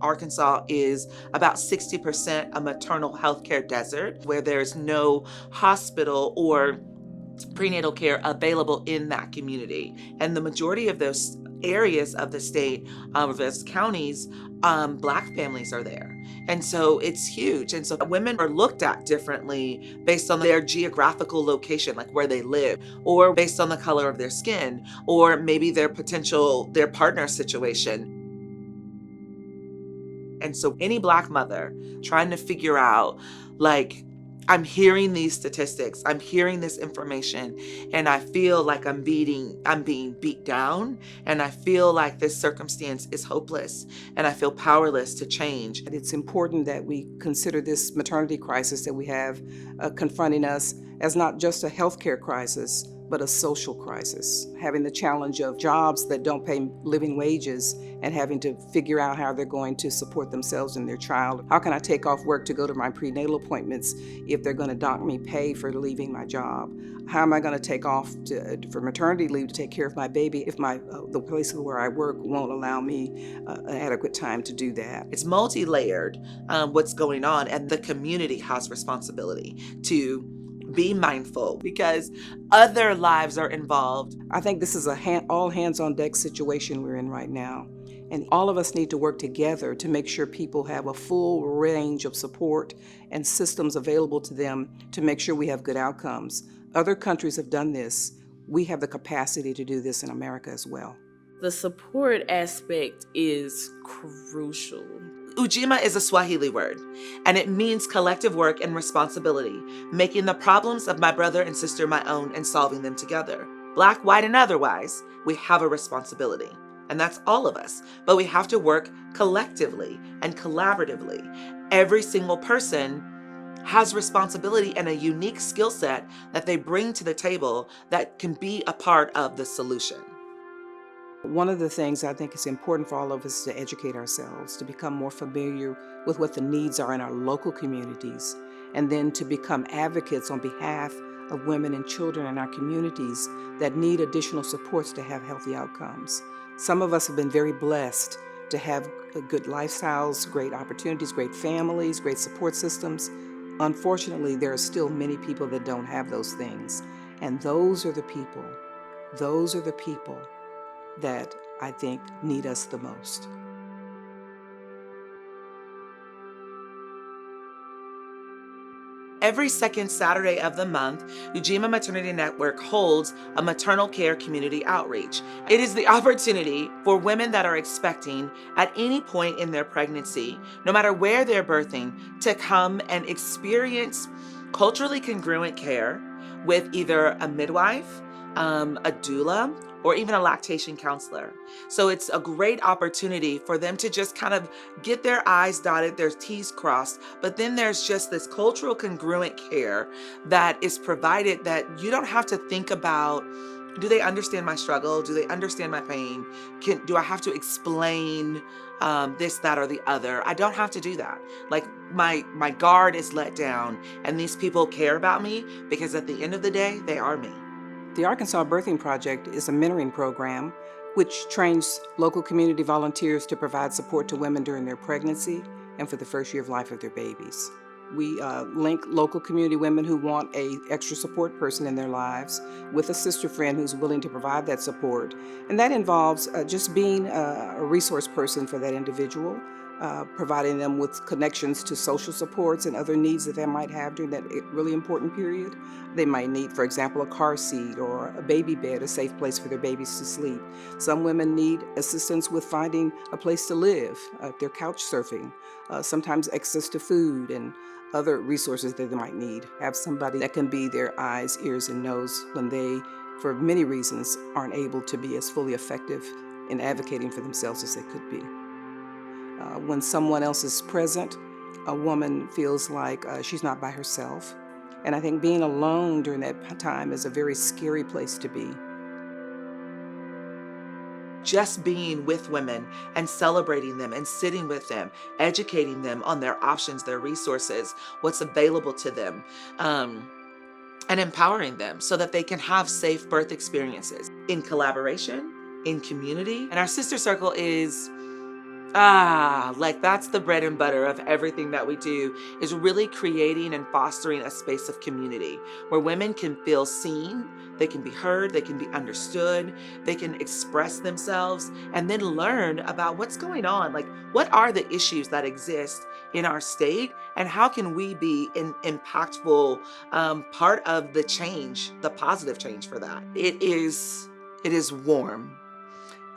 Arkansas is about 60% a maternal health care desert where there's no hospital or prenatal care available in that community. And the majority of those areas of the state, of those counties, Black families are there. And so it's huge. And so women are looked at differently based on their geographical location, like where they live, or based on the color of their skin, or maybe their partner situation. And so any Black mother trying to figure out, like, I'm hearing these statistics, I'm hearing this information, and I feel like I'm being beat down, and I feel like this circumstance is hopeless, and I feel powerless to change. It's important that we consider this maternity crisis that we have confronting us as not just a healthcare crisis, but a social crisis. Having the challenge of jobs that don't pay living wages and having to figure out how they're going to support themselves and their child. How can I take off work to go to my prenatal appointments if they're going to dock me pay for leaving my job? How am I going to take off for maternity leave to take care of my baby if the place where I work won't allow me an adequate time to do that? It's multi-layered, what's going on, and the community has responsibility to be mindful because other lives are involved. I think this is all hands on deck situation we're in right now. And all of us need to work together to make sure people have a full range of support and systems available to them to make sure we have good outcomes. Other countries have done this. We have the capacity to do this in America as well. The support aspect is crucial. Ujima is a Swahili word, and it means collective work and responsibility, making the problems of my brother and sister my own and solving them together. Black, white, and otherwise, we have a responsibility. And that's all of us. But we have to work collectively and collaboratively. Every single person has responsibility and a unique skill set that they bring to the table that can be a part of the solution. One of the things I think is important for all of us is to educate ourselves, to become more familiar with what the needs are in our local communities, and then to become advocates on behalf of women and children in our communities that need additional supports to have healthy outcomes. Some of us have been very blessed to have good lifestyles, great opportunities, great families, great support systems. Unfortunately, there are still many people that don't have those things. And those are the people that I think need us the most. Every second Saturday of the month, Ujima Maternity Network holds a maternal care community outreach. It is the opportunity for women that are expecting at any point in their pregnancy, no matter where they're birthing, to come and experience culturally congruent care with either a midwife, a doula, or even a lactation counselor. So it's a great opportunity for them to just kind of get their I's dotted, their T's crossed, but then there's just this cultural congruent care that is provided that you don't have to think about, do they understand my struggle? Do they understand my pain? Do I have to explain this, that, or the other? I don't have to do that. Like my guard is let down and these people care about me because at the end of the day, they are me. The Arkansas Birthing Project is a mentoring program which trains local community volunteers to provide support to women during their pregnancy and for the first year of life of their babies. We link local community women who want an extra support person in their lives with a sister friend who's willing to provide that support. And that involves just being a resource person for that individual, providing them with connections to social supports and other needs that they might have during that really important period. They might need, for example, a car seat or a baby bed, a safe place for their babies to sleep. Some women need assistance with finding a place to live, if they're couch surfing, sometimes access to food and other resources that they might need. Have somebody that can be their eyes, ears, and nose when they, for many reasons, aren't able to be as fully effective in advocating for themselves as they could be. When someone else is present, a woman feels like she's not by herself. And I think being alone during that time is a very scary place to be. Just being with women and celebrating them and sitting with them, educating them on their options, their resources, what's available to them. and empowering them so that they can have safe birth experiences in collaboration, in community. And our sister circle is like that's the bread and butter of everything that we do, is really creating and fostering a space of community where women can feel seen, they can be heard, they can be understood, they can express themselves, and then learn about what's going on. Like, what are the issues that exist in our state, and how can we be an impactful part of the change, the positive change for that? It is warm.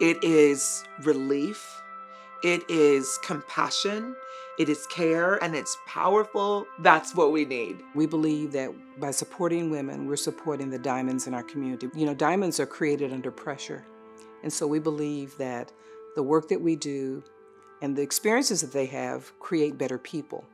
It is relief. It is compassion, it is care, and it's powerful. That's what we need. We believe that by supporting women, we're supporting the diamonds in our community. You know, diamonds are created under pressure. And so we believe that the work that we do and the experiences that they have create better people.